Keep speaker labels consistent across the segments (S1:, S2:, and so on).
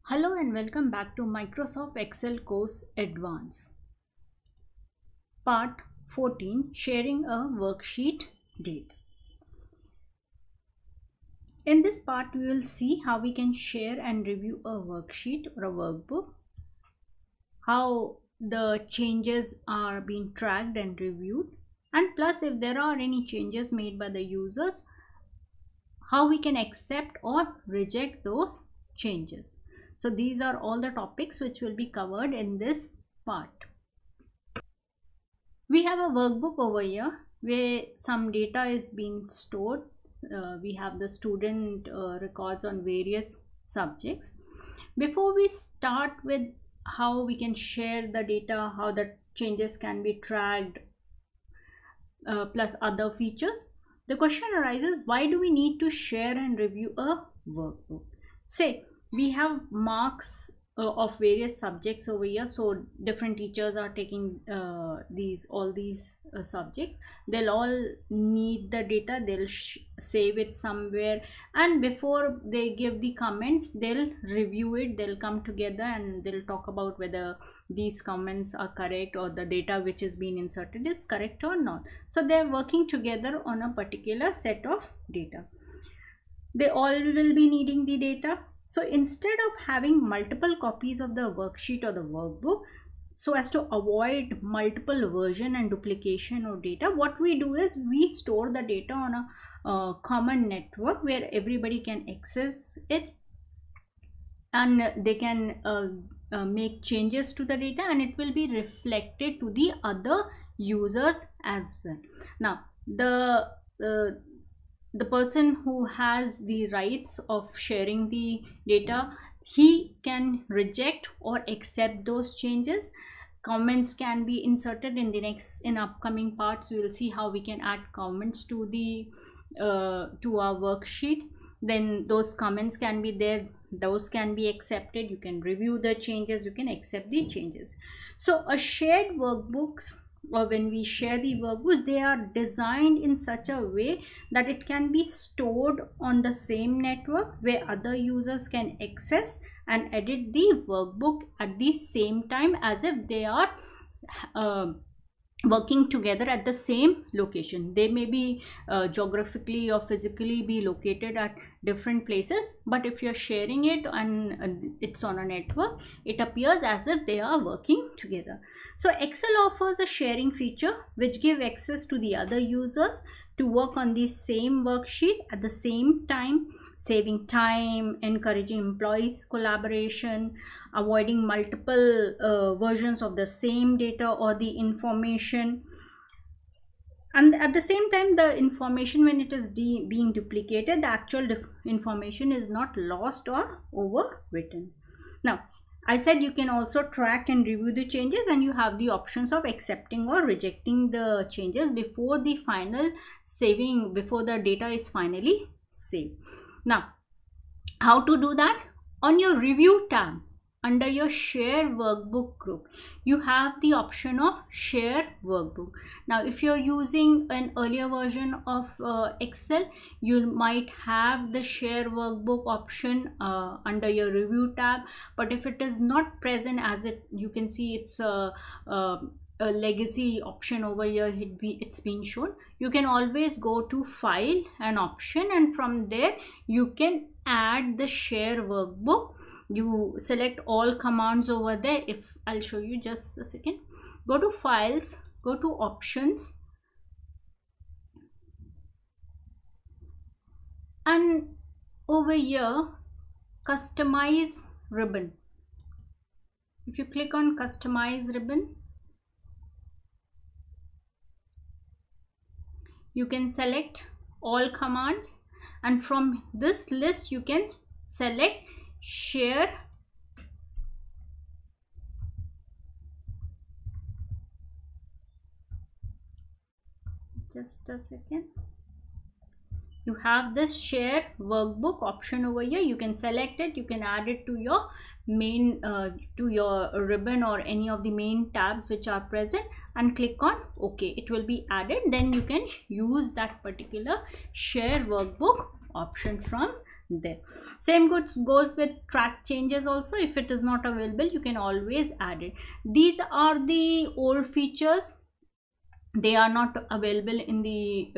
S1: Hello and welcome back to Microsoft Excel course Advanced. Part 14, Sharing a Worksheet Date. In this part, we will see how we can share and review a worksheet or a workbook, how the changes are being tracked and reviewed, and plus if there are any changes made by the users, how we can accept or reject those changes. So these are all the topics which will be covered in this part. We have a workbook over here where some data is being stored. We have the student records on various subjects. Before we start with how we can share the data, how the changes can be tracked, plus other features, the question arises, why do we need to share and review a workbook? Say we have marks of various subjects over here, so different teachers are taking all these subjects. They'll all need the data, they'll save it somewhere, and before they give the comments, they'll review it, they'll come together and they'll talk about whether these comments are correct or the data which is being inserted is correct or not. So they're working together on a particular set of data. They all will be needing the data. So instead of having multiple copies of the worksheet or the workbook, so as to avoid multiple version and duplication of data, what we do is we store the data on a common network where everybody can access it, and they can make changes to the data, and it will be reflected to the other users as well. Now the person who has the rights of sharing the data, he can reject or accept those changes. Comments can be inserted in upcoming parts. We will see how we can add comments to the to our worksheet. Then those comments can be there, those can be accepted. You can review the changes, you can accept the changes. So a shared workbooks, or when we share the workbooks, they are designed in such a way that it can be stored on the same network where other users can access and edit the workbook at the same time, as if they are working together at the same location. They may be geographically or physically be located at different places, but if you're sharing it and it's on a network, it appears as if they are working together. So Excel offers a sharing feature which gives access to the other users to work on the same worksheet at the same time, saving time, encouraging employees collaboration, avoiding multiple versions of the same data or the information. And at the same time, the information, when it is being duplicated, the actual information is not lost or overwritten. Now I said you can also track and review the changes, and you have the options of accepting or rejecting the changes before the final saving, before the data is finally saved. Now how to do that? On your review tab under your share workbook group, you have the option of share workbook. Now if you're using an earlier version of Excel, you might have the share workbook option under your review tab, but if it is not present, as you can see it's a legacy option over here, it's been shown. You can always go to file and option, and from there you can add the share workbook. You select all commands over there. If I'll show you just a second, go to files, go to options, and over here customize ribbon. If you click on customize ribbon, you can select all commands, and from this list you can select share just a second. You have this share workbook option over here. You can select it, you can add it to your main to your ribbon or any of the main tabs which are present, and click on OK. It will be added. Then you can use that particular share workbook option from there. Same goes with track changes also. If it is not available, you can always add it. These are the old features. They are not available in the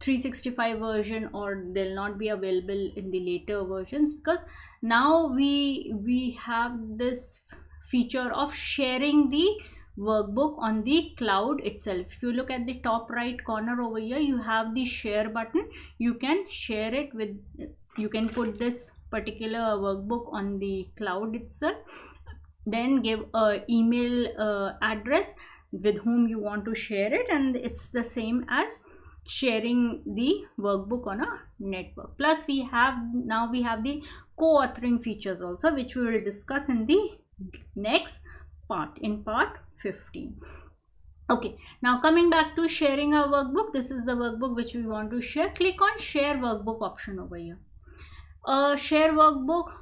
S1: 365 version, or they'll not be available in the later versions, because now we have this feature of sharing the workbook on the cloud itself. If you look at the top right corner over here, you have the share button. You can share it with, you can put this particular workbook on the cloud itself, then give a email address with whom you want to share it, and it's the same as sharing the workbook on a network. Plus we have the co-authoring features also, which we will discuss in the next part, in part 15. Okay, now coming back to sharing our workbook, this is the workbook which we want to share. Click on share workbook option over here. Share workbook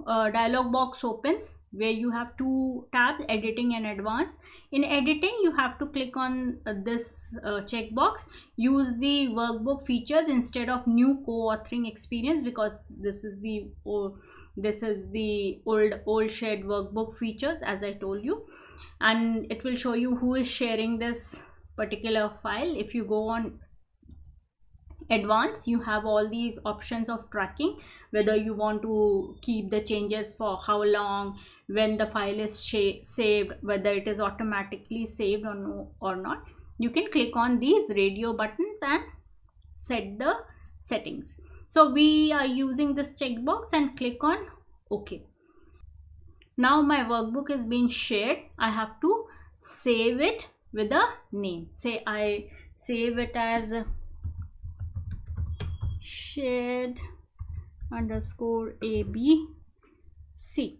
S1: dialog box opens, where you have two tabs, editing and advanced. In editing, you have to click on this checkbox, use the workbook features instead of new co-authoring experience, because this is the old shared workbook features, as I told you, and it will show you who is sharing this particular file. If you go on advanced, you have all these options of tracking, whether you want to keep the changes for how long, when the file is saved, whether it is automatically saved or not. You can click on these radio buttons and set the settings. So we are using this checkbox and click on OK. Now my workbook is being shared. I have to save it with a name. Say I save it as shared _ ABC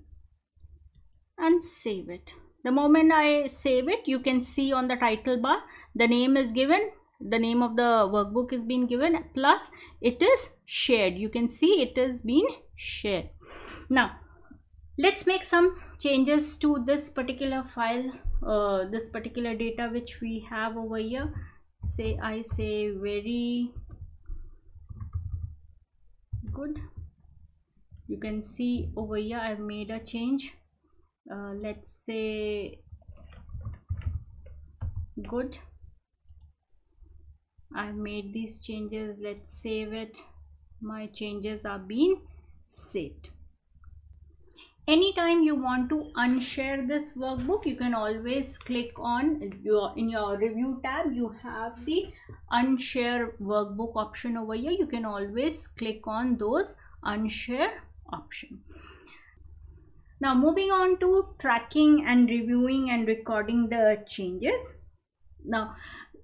S1: and save it. The moment I save it, you can see on the title bar the name is given, the name of the workbook is being given, plus it is shared. You can see it is being shared. Now let's make some changes to this particular file, this particular data which we have over here. Say I say very good. You can see over here I've made a change. Let's say good. I've made these changes. Let's save it. My changes are being saved. Anytime you want to unshare this workbook, you can always click on in your review tab. You have the unshare workbook option over here. You can always click on those unshare option. Now moving on to tracking and reviewing and recording the changes. Now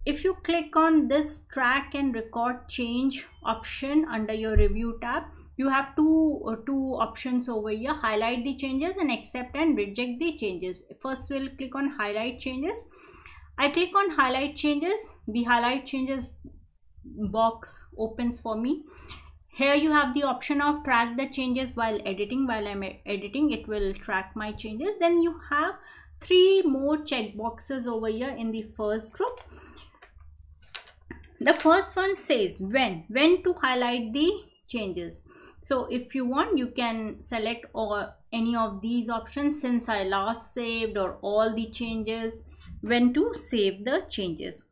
S1: if you click on this track and record change option under your review tab, you have two options over here: highlight the changes and accept and reject the changes. First we'll click on highlight changes. I click on highlight changes. The highlight changes box opens for me. Here you have the option of track the changes while editing. While I'm editing, it will track my changes. Then you have 3 more check boxes over here in the first group. The first one says when to highlight the changes. So if you want, you can select any of these options: since I last saved, or all the changes, when to save the changes.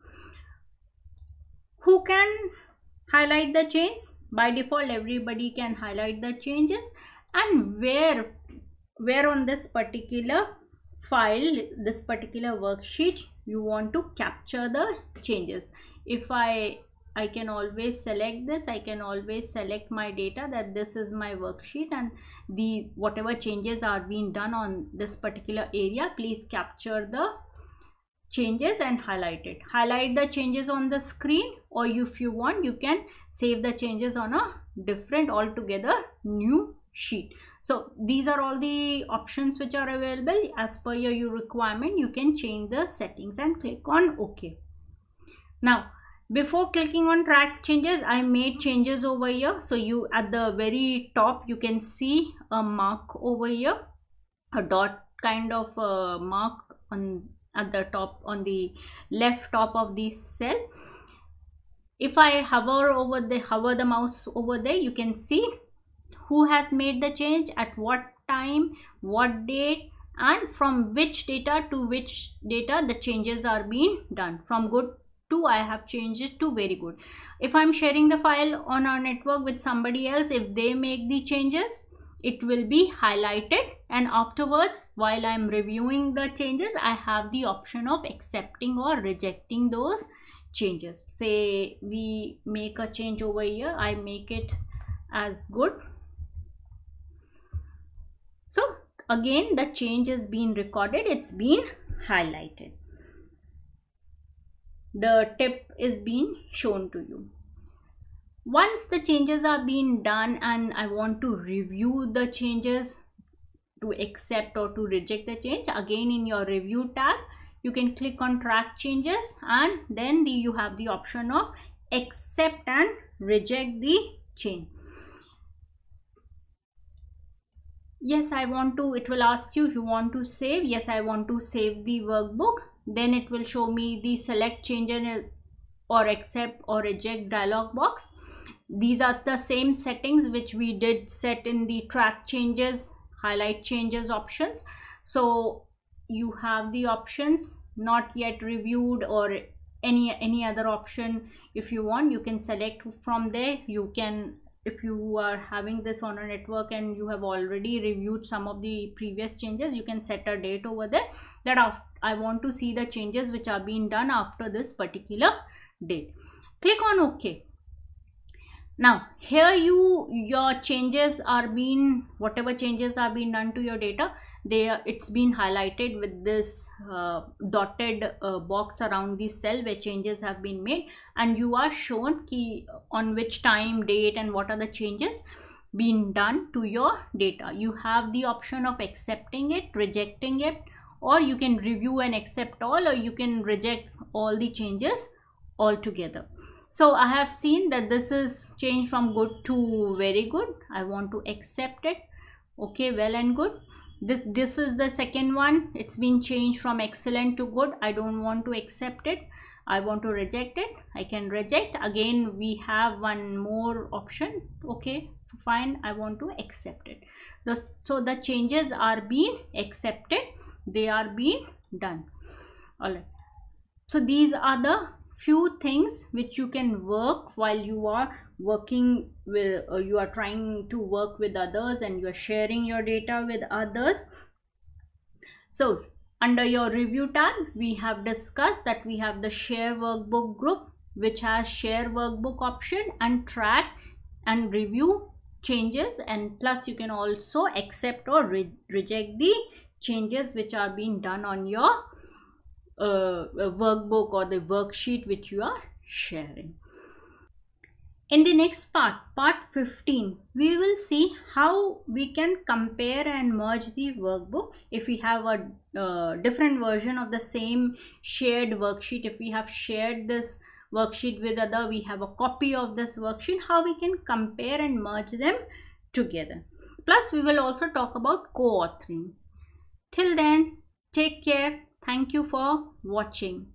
S1: Who can highlight the changes? By default, everybody can highlight the changes. And where on this particular file, this particular worksheet, you want to capture the changes. If I can always select this. I can always select my data that this is my worksheet, and the whatever changes are being done on this particular area, please capture the changes and highlight it. Highlight the changes on the screen, or if you want, you can save the changes on a different altogether new sheet. So these are all the options which are available. As per your requirement, you can change the settings and click on OK. Now before clicking on track changes, I made changes over here. So you at the very top, you can see a mark over here, a dot kind of mark on at the top, on the left top of the cell. If I hover the mouse over there, you can see who has made the change, at what time, what date, and from which data to which data the changes are being done. From good to I have changed it to very good. If I'm sharing the file on our network with somebody else, if they make the changes, it will be highlighted, and afterwards while I'm reviewing the changes, I have the option of accepting or rejecting those changes. Say we make a change over here, I make it as good. So again, the change is being recorded, it's been highlighted, the tip is being shown to you. Once the changes are being done and I want to review the changes to accept or to reject the change, again in your review tab you can click on track changes, and then you have the option of accept and reject the change. Yes, I want to, it will ask you if you want to save. Yes, I want to save the workbook. Then it will show me the select change or accept or reject dialog box. These are the same settings which we did set in the track changes, highlight changes options. So you have the options not yet reviewed or any other option. If you want, you can select from there. You can, if you are having this on a network and you have already reviewed some of the previous changes, you can set a date over there that I want to see the changes which are being done after this particular date. Click on OK. Now here your changes are being, whatever changes are being done to your data, it's been highlighted with this dotted box around the cell where changes have been made, and you are shown key on which time, date, and what are the changes being done to your data. You have the option of accepting it, rejecting it, or you can review and accept all, or you can reject all the changes altogether. So I have seen that this is changed from good to very good. I want to accept it. Okay, well and good. This is the second one. It's been changed from excellent to good. I don't want to accept it. I want to reject it. I can reject. Again, we have one more option. Okay, fine. I want to accept it. So the changes are being accepted. They are being done. All right. So these are the few things which you can work while you are working with, you are trying to work with others and you are sharing your data with others. So under your review tab, we have discussed that we have the share workbook group, which has share workbook option and track and review changes, and plus you can also accept or reject the changes which are being done on your workbook or the worksheet which you are sharing. In the next part 15, we will see how we can compare and merge the workbook. If we have a different version of the same shared worksheet, if we have shared this worksheet with other, we have a copy of this worksheet, how we can compare and merge them together. Plus we will also talk about co-authoring. Till then, take care. Thank you for watching.